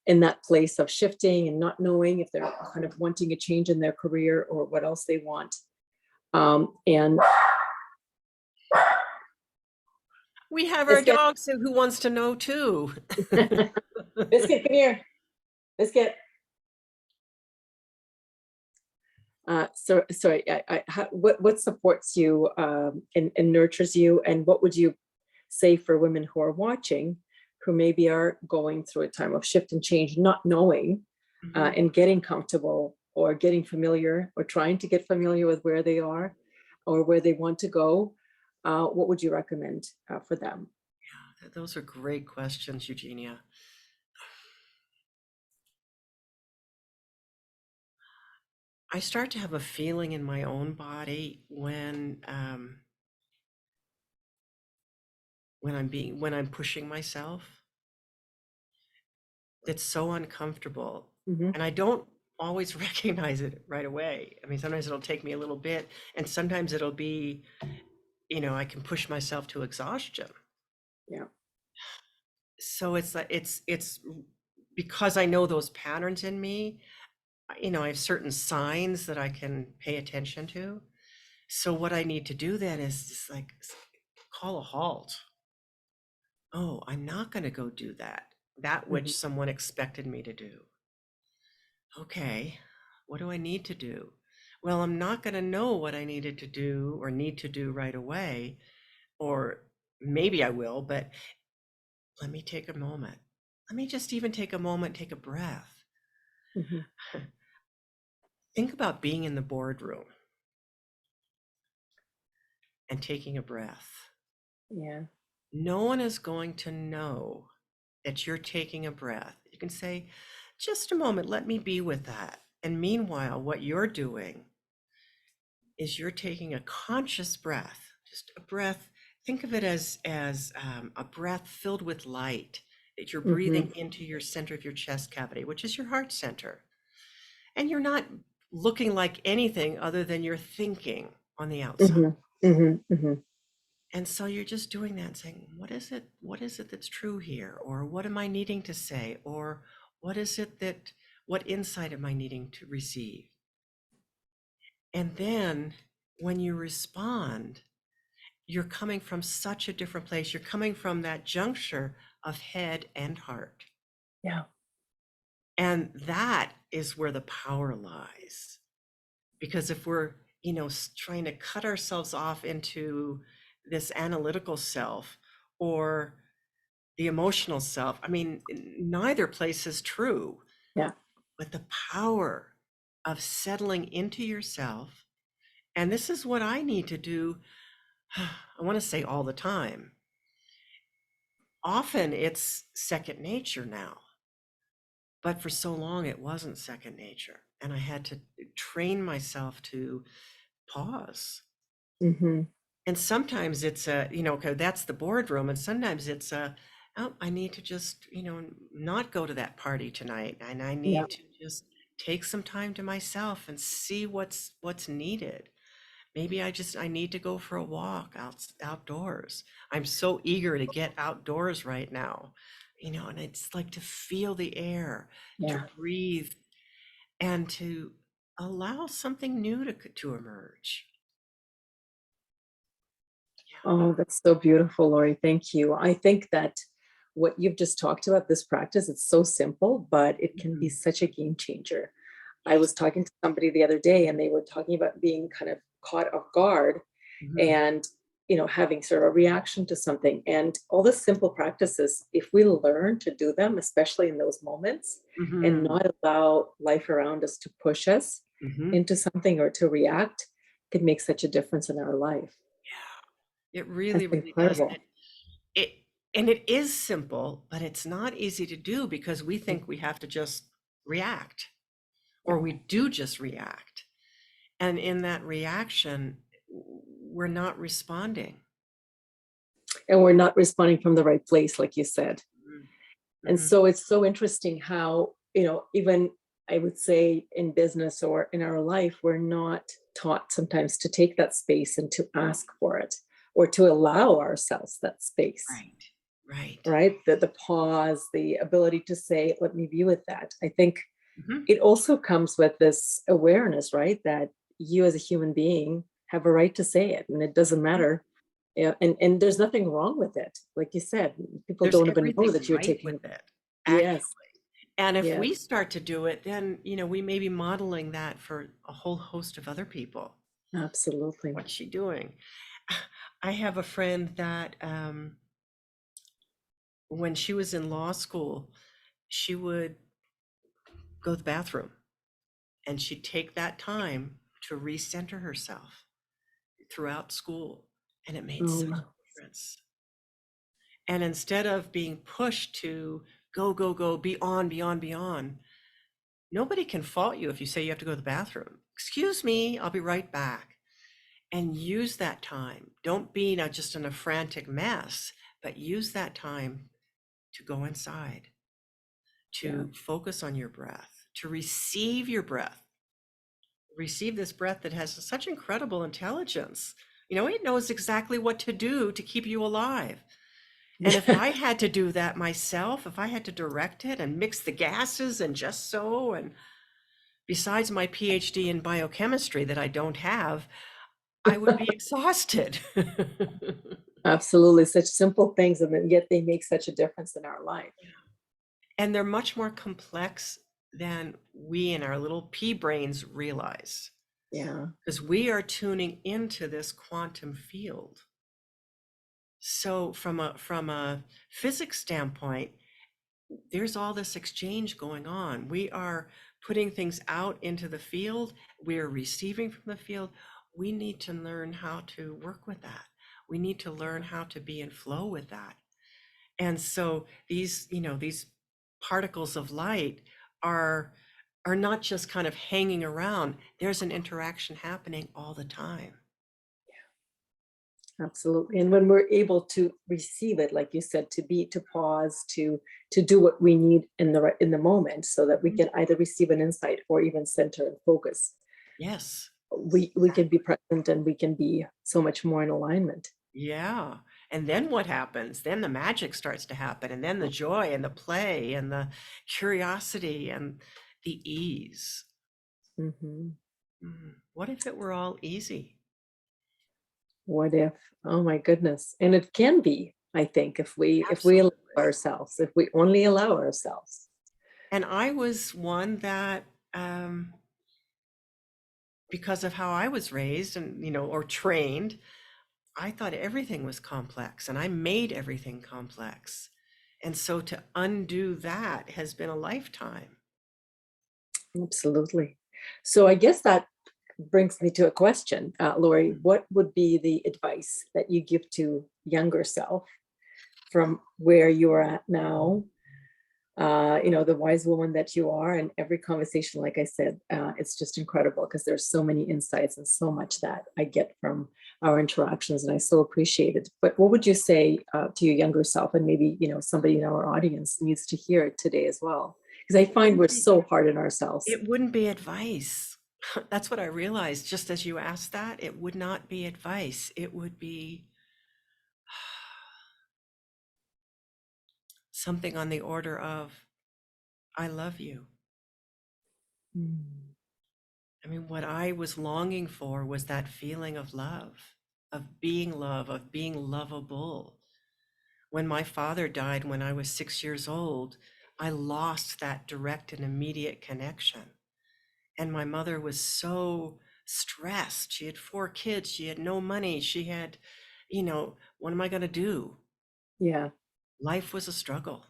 [SPEAKER 1] in that place of shifting and not knowing if they're kind of wanting a change in their career or what else they want? And
[SPEAKER 2] We have our
[SPEAKER 1] Biscuit,
[SPEAKER 2] dog who wants to know too.
[SPEAKER 1] Biscuit, come here. Biscuit. So sorry. What supports you and nurtures you, and what would you say for women who are watching, who maybe are going through a time of shift and change, not knowing,
[SPEAKER 2] Mhm.
[SPEAKER 1] and getting comfortable or getting familiar or trying to get familiar with where they are or where they want to go? What would you recommend for them?
[SPEAKER 2] Those are great questions, Eugenia. I start to have a feeling in my own body when I'm pushing myself. It's so uncomfortable,
[SPEAKER 1] Hmm.
[SPEAKER 2] and I don't always recognize it right away. I mean, sometimes it'll take me a little bit, and sometimes it'll be, I can push myself to exhaustion.
[SPEAKER 1] Yeah.
[SPEAKER 2] So it's like it's because I know those patterns in me. I have certain signs that I can pay attention to. So what I need to do then is just like call a halt. Oh, I'm not going to go do that
[SPEAKER 1] Hmm.
[SPEAKER 2] which someone expected me to do. Okay, what do I need to do? Well, I'm not going to know what I needed to do or need to do right away, or maybe I will, but let me take a moment. Let me just even take a moment, take a breath.
[SPEAKER 1] Hmm.
[SPEAKER 2] Think about being in the boardroom and taking a breath.
[SPEAKER 1] Yeah.
[SPEAKER 2] No one is going to know that you're taking a breath. You can say, just a moment, let me be with that. And meanwhile, what you're doing is you're taking a conscious breath, just a breath. Think of it as a breath filled with light that you're
[SPEAKER 1] Hmm.
[SPEAKER 2] breathing into your center of your chest cavity, which is your heart center. And you're not looking like anything other than you're thinking on the outside.
[SPEAKER 1] Hmm. Hmm. Hmm.
[SPEAKER 2] And so you're just doing that and saying, what is it? What is it that's true here? Or what am I needing to say? Or what is it what insight am I needing to receive? And then when you respond, you're coming from such a different place. You're coming from that juncture of head and heart.
[SPEAKER 1] Yeah.
[SPEAKER 2] And that is where the power lies. Because if we're, trying to cut ourselves off into this analytical self or the emotional self, I mean, neither place is true,
[SPEAKER 1] Yeah.
[SPEAKER 2] but the power of settling into yourself. And this is what I need to do. I want to say all the time. Often it's second nature now, but for so long it wasn't second nature. And I had to train myself to pause.
[SPEAKER 1] Hmm.
[SPEAKER 2] And sometimes it's okay, that's the boardroom. And sometimes it's oh, I need to just, not go to that party tonight. And I
[SPEAKER 1] Yeah.
[SPEAKER 2] need to just take some time to myself and see what's needed. Maybe I need to go for a walk outdoors. I'm so eager to get outdoors right now, and it's like to feel the air, to
[SPEAKER 1] Yeah.
[SPEAKER 2] breathe, and to allow something new to emerge.
[SPEAKER 1] Oh, that's so beautiful, Laurie. Thank you. I think that what you've just talked about, this practice, it's so simple, but it can be
[SPEAKER 2] Mhm.
[SPEAKER 1] such a game changer. I
[SPEAKER 2] Yes.
[SPEAKER 1] was talking to somebody the other day and they were talking about being kind of caught off guard
[SPEAKER 2] Mhm.
[SPEAKER 1] and having sort of a reaction to something. And all the simple practices, if we learn to do them, especially in those moments, and
[SPEAKER 2] Mhm.
[SPEAKER 1] not allow life around us to push us,
[SPEAKER 2] Hmm.
[SPEAKER 1] into something or to react can make such a difference in our life.
[SPEAKER 2] Yeah, it
[SPEAKER 1] That's
[SPEAKER 2] really, really does.
[SPEAKER 1] incredible.
[SPEAKER 2] It and it is simple, but it's not easy to do because we think we have to just react, or
[SPEAKER 1] Yeah.
[SPEAKER 2] we do just react. And in that reaction, we're not responding.
[SPEAKER 1] And we're not responding from the right place, like you said. And
[SPEAKER 2] Mm-hmm.
[SPEAKER 1] so it's so interesting how, even I would say in business or in our life, we're not taught sometimes to take that space and to ask for it or to allow ourselves that space,
[SPEAKER 2] Right, right.
[SPEAKER 1] right? The pause, the ability to say, let me be with that. I think
[SPEAKER 2] Hmm.
[SPEAKER 1] it also comes with this awareness, right? That you as a human being have a right to say it, and it doesn't matter. Yeah, and there's nothing wrong with it. Like you said, people
[SPEAKER 2] There's
[SPEAKER 1] don't even know
[SPEAKER 2] everything
[SPEAKER 1] that you're
[SPEAKER 2] right
[SPEAKER 1] taking.
[SPEAKER 2] with it,
[SPEAKER 1] Yes,
[SPEAKER 2] actually. And if
[SPEAKER 1] yes,
[SPEAKER 2] we start to do it, then, we may be modeling that for a whole host of other people.
[SPEAKER 1] absolutely.
[SPEAKER 2] What's she doing? I have a friend that when she was in law school, she would go to the bathroom and she'd take that time to recenter herself throughout school. And it made
[SPEAKER 1] Oh,
[SPEAKER 2] such
[SPEAKER 1] wow.
[SPEAKER 2] a difference. And instead of being pushed to go, go, go, be on, be on, be on, nobody can fault you if you say you have to go to the bathroom. Excuse me, I'll be right back. And use that time. Don't be now just in a frantic mess, but use that time to go inside,
[SPEAKER 1] Yeah.
[SPEAKER 2] to focus on your breath, to receive your breath, receive this breath that has such incredible intelligence. It knows exactly what to do to keep you alive. And if I had to do that myself, if I had to direct it and mix the gases and just so, and besides my PhD in biochemistry that I don't have, I would be exhausted.
[SPEAKER 1] Absolutely. Such simple things, and then yet they make such a difference in our life.
[SPEAKER 2] And they're much more complex than we in our little pea brains realize,
[SPEAKER 1] Yeah.
[SPEAKER 2] because we are tuning into this quantum field. So from a physics standpoint, there's all this exchange going on. We are putting things out into the field, we are receiving from the field. We need to learn how to work with that. We need to learn how to be in flow with that. And so these particles of light are are not just kind of hanging around. There's an interaction happening all the time.
[SPEAKER 1] Absolutely. And when we're able to receive it, like you said, to pause, to do what we need in the moment, so that we
[SPEAKER 2] Mhm.
[SPEAKER 1] can either receive an insight or even center and focus.
[SPEAKER 2] Yes.
[SPEAKER 1] We can be present and we can be so much more in alignment.
[SPEAKER 2] Yeah. And then what happens? Then the magic starts to happen, and then the joy and the play and the curiosity and the ease.
[SPEAKER 1] Mhm.
[SPEAKER 2] What if it were all easy?
[SPEAKER 1] What if? Oh my goodness. And it can be, I think, if we allow
[SPEAKER 2] Absolutely.
[SPEAKER 1] ourselves, if we only allow ourselves.
[SPEAKER 2] And I was one that, um, because of how I was raised and, or trained, I thought everything was complex and I made everything complex. And so to undo that has been a lifetime.
[SPEAKER 1] Absolutely. So I guess that brings me to a question, Lori.
[SPEAKER 2] Mm.
[SPEAKER 1] What would be the advice that you give to younger self from where you're at now? The wise woman that you are, and every conversation, like I said, it's just incredible because there's so many insights and so much that I get from our interactions, and I so appreciate it. But what would you say to your younger self, and maybe somebody in our audience needs to hear it today as well? Because I
[SPEAKER 2] It
[SPEAKER 1] find we're
[SPEAKER 2] wouldn't be,
[SPEAKER 1] so hard on ourselves.
[SPEAKER 2] it wouldn't be advice. That's what I realized just as you asked that. It would not be advice. It would be something on the order of, I love you.
[SPEAKER 1] Mm.
[SPEAKER 2] I mean, what I was longing for was that feeling of love, of being lovable. When my father died when I was 6 years old, I lost that direct and immediate connection. And my mother was so stressed. She had 4 kids, she had no money, she had, what am I going to do?
[SPEAKER 1] Yeah.
[SPEAKER 2] Life was a struggle.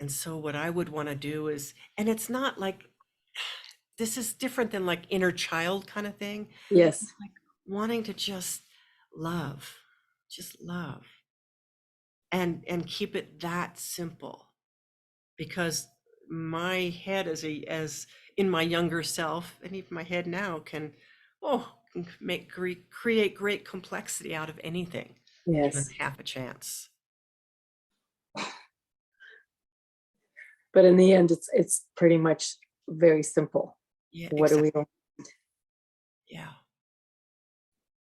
[SPEAKER 2] And so, what I would want to do is, and it's not like this is different than like inner child kind of thing.
[SPEAKER 1] Yes.
[SPEAKER 2] It's like wanting to love, just love, and keep it that simple. Because my head as in my younger self, and even my head now can create great complexity out of anything, given
[SPEAKER 1] Yes.
[SPEAKER 2] half a chance.
[SPEAKER 1] But in the end, it's pretty much very simple.
[SPEAKER 2] Yeah,
[SPEAKER 1] What do we
[SPEAKER 2] exactly.
[SPEAKER 1] want?
[SPEAKER 2] Yeah.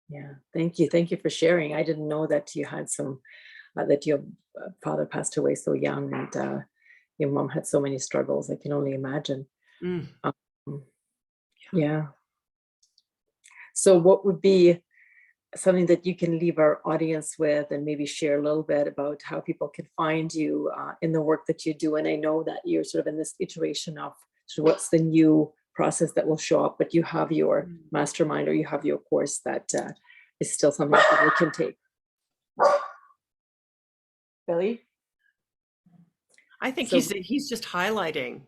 [SPEAKER 1] Yeah. Thank you. Thank you for sharing. I didn't know that you had some that your father passed away so young, and your mom had so many struggles. I can only imagine.
[SPEAKER 2] Mm,
[SPEAKER 1] Um, yeah. So, what would be something that you can leave our audience with, and maybe share a little bit about how people can find you in the work that you do? And I know that you're sort of in this iteration of sort of what's the new process that will show up, but you have your
[SPEAKER 2] mm.
[SPEAKER 1] mastermind or you have your course that is still something that people can take. Billy?
[SPEAKER 2] I think
[SPEAKER 1] So
[SPEAKER 2] he's just highlighting,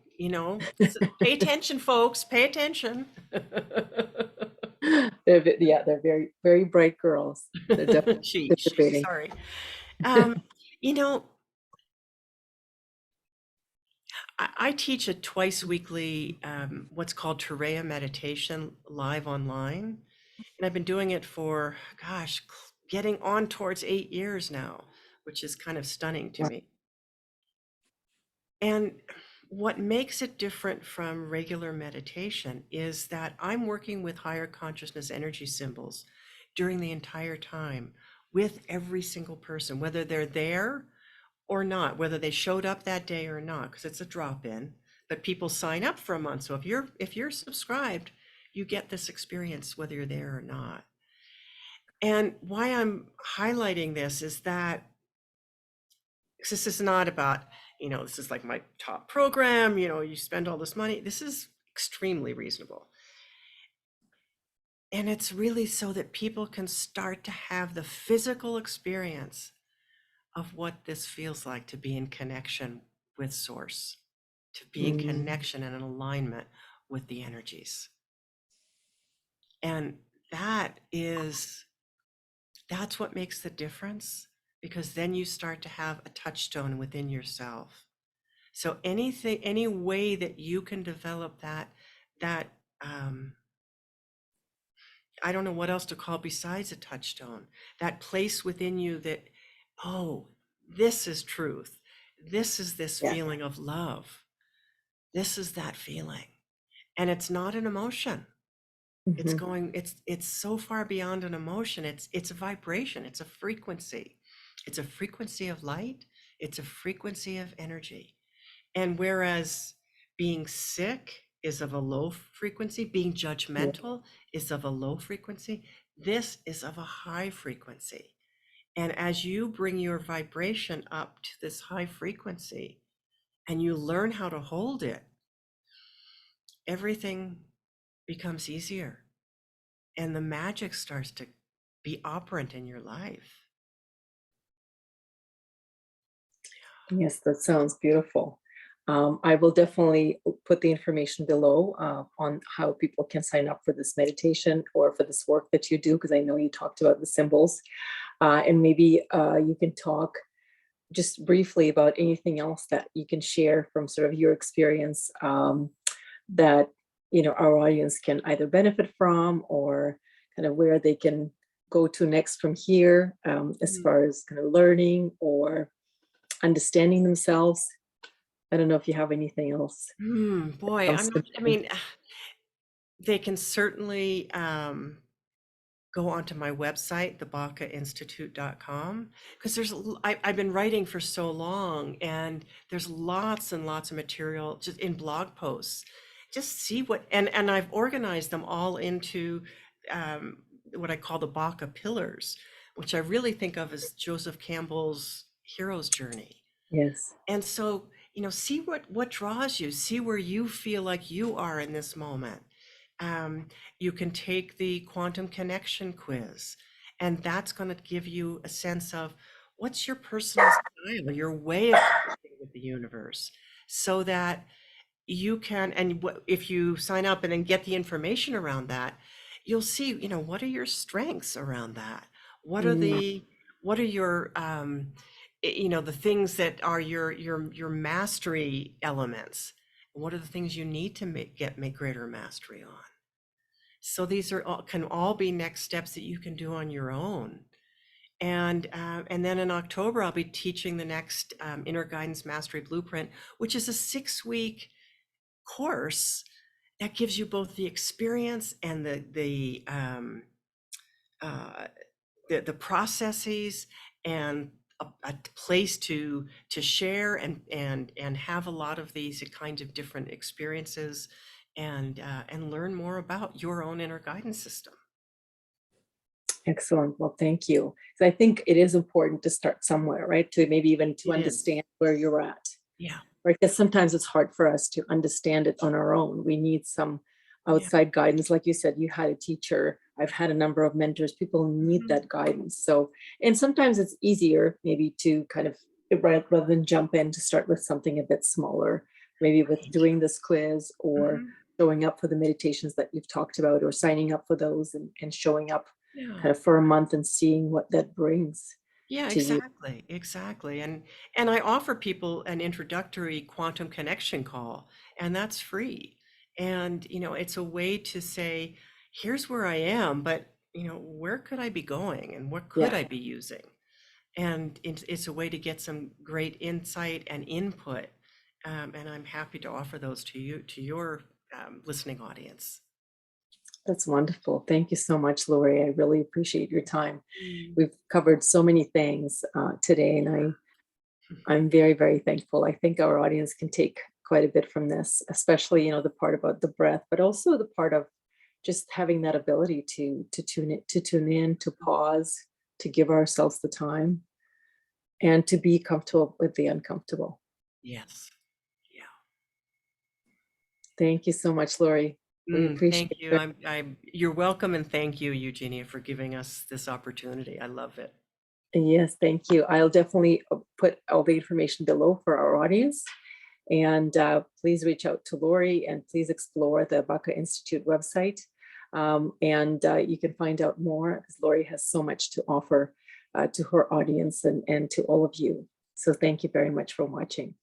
[SPEAKER 2] pay attention, folks, pay attention.
[SPEAKER 1] yeah, they're very, very bright girls. They're definitely
[SPEAKER 2] She,
[SPEAKER 1] participating.
[SPEAKER 2] sorry. Um, you know, I teach a twice weekly, what's called Turea meditation live online. And I've been doing it for, gosh, getting on towards 8 years now, which is kind of stunning to
[SPEAKER 1] Wow.
[SPEAKER 2] me. And what makes it different from regular meditation is that I'm working with higher consciousness energy symbols during the entire time with every single person, whether they're there or not, whether they showed up that day or not, because it's a drop in, but people sign up for a month. So if you're subscribed, you get this experience whether you're there or not. And why I'm highlighting this is that this is not about, this is like my top program, you spend all this money. This is extremely reasonable. And it's really so that people can start to have the physical experience of what this feels like to be in connection with source, to be in
[SPEAKER 1] Mm,
[SPEAKER 2] connection and in alignment with the energies. And that's what makes the difference, because then you start to have a touchstone within yourself. So any way that you can develop that um, I don't know what else to call besides a touchstone, that place within you that, oh, this is truth. This is this
[SPEAKER 1] yeah.
[SPEAKER 2] feeling of love. This is that feeling. And it's not an emotion.
[SPEAKER 1] Hmm.
[SPEAKER 2] It's so far beyond an emotion. It's a vibration. It's a frequency. It's a frequency of light. It's a frequency of energy. And whereas being sick is of a low frequency, being
[SPEAKER 1] Yeah.
[SPEAKER 2] judgmental is of a low frequency, this is of a high frequency. And as you bring your vibration up to this high frequency and you learn how to hold it, everything becomes easier and the magic starts to be operant in your life.
[SPEAKER 1] Yes, that sounds beautiful. I will definitely put the information below on how people can sign up for this meditation or for this work that you do, because I know you talked about the symbols. And maybe you can talk just briefly about anything else that you can share from sort of your experience that our audience can either benefit from, or kind of where they can go to next from here, as
[SPEAKER 2] Mm.
[SPEAKER 1] far as kind of learning or understanding themselves. I don't know if you have anything else that
[SPEAKER 2] Boy,
[SPEAKER 1] comes
[SPEAKER 2] I'm
[SPEAKER 1] to
[SPEAKER 2] not, I
[SPEAKER 1] mind.
[SPEAKER 2] mean, they can certainly go onto my website, thebacainstitute.com, because I've been writing for so long and there's lots and lots of material just in blog posts. Just see and I've organized them all into um, what I call the Baca pillars, which I really think of as Joseph Campbell's hero's journey.
[SPEAKER 1] Yes.
[SPEAKER 2] And so, see what draws you, see where you feel like you are in this moment. You can take the quantum connection quiz, and that's going to give you a sense of what's your personal style, your way of connecting with the universe, so that you can, and if you sign up and then get the information around that, you'll see, what are your strengths around that? What are
[SPEAKER 1] Mm,
[SPEAKER 2] the, what are your, the things that are your mastery elements? And what are the things you need to make greater mastery on? So these can all be next steps that you can do on your own. And then in October, I'll be teaching the next Inner Guidance Mastery Blueprint, which is a 6-week course that gives you both the experience and uh, the processes, and a place to share and have a lot of these kinds of different experiences, and learn more about your own inner guidance system.
[SPEAKER 1] excellent. Well, thank you. So I think it is important to start somewhere, right? To maybe even to
[SPEAKER 2] It is.
[SPEAKER 1] understand where you're at.
[SPEAKER 2] Yeah.
[SPEAKER 1] Right? Because sometimes it's hard for us to understand it on our own. We need some
[SPEAKER 2] Yeah.
[SPEAKER 1] outside guidance. Like you said, you had a teacher. I've had a number of mentors. People need
[SPEAKER 2] Mhm.
[SPEAKER 1] that guidance. So, and sometimes it's easier maybe to kind of, rather than jump in, to start with something a bit smaller, maybe with
[SPEAKER 2] Right.
[SPEAKER 1] doing this quiz or
[SPEAKER 2] Mhm.
[SPEAKER 1] showing up for the meditations that you've talked about, or signing up for those, and showing up
[SPEAKER 2] Yeah.
[SPEAKER 1] kind of for a month and seeing what that brings
[SPEAKER 2] Yeah,
[SPEAKER 1] to you.
[SPEAKER 2] exactly, exactly. And I offer people an introductory quantum connection call, and that's free. And it's a way to say, here's where I am, but where could I be going and what could
[SPEAKER 1] Yeah,
[SPEAKER 2] I be using? And it's a way to get some great insight and input. And I'm happy to offer those to you, to your listening audience.
[SPEAKER 1] that's wonderful. Thank you so much, Lori. I really appreciate your time.
[SPEAKER 2] Mm.
[SPEAKER 1] We've covered so many things today, and I'm very, very thankful. I think our audience can take quite a bit from this, especially the part about the breath, but also the part of just having that ability to tune in, to pause, to give ourselves the time, and to be comfortable with the uncomfortable.
[SPEAKER 2] Yes. Yeah.
[SPEAKER 1] Thank you so much, Lori. We
[SPEAKER 2] Thank
[SPEAKER 1] appreciate
[SPEAKER 2] you.
[SPEAKER 1] it.
[SPEAKER 2] You're welcome, and thank you, Eugenia, for giving us this opportunity. I love it.
[SPEAKER 1] Yes, thank you. I'll definitely put all the information below for our audience. And please reach out to Lori, and please explore the Baca Institute website. And you can find out more, because Lori has so much to offer to her audience, and to all of you. So thank you very much for watching.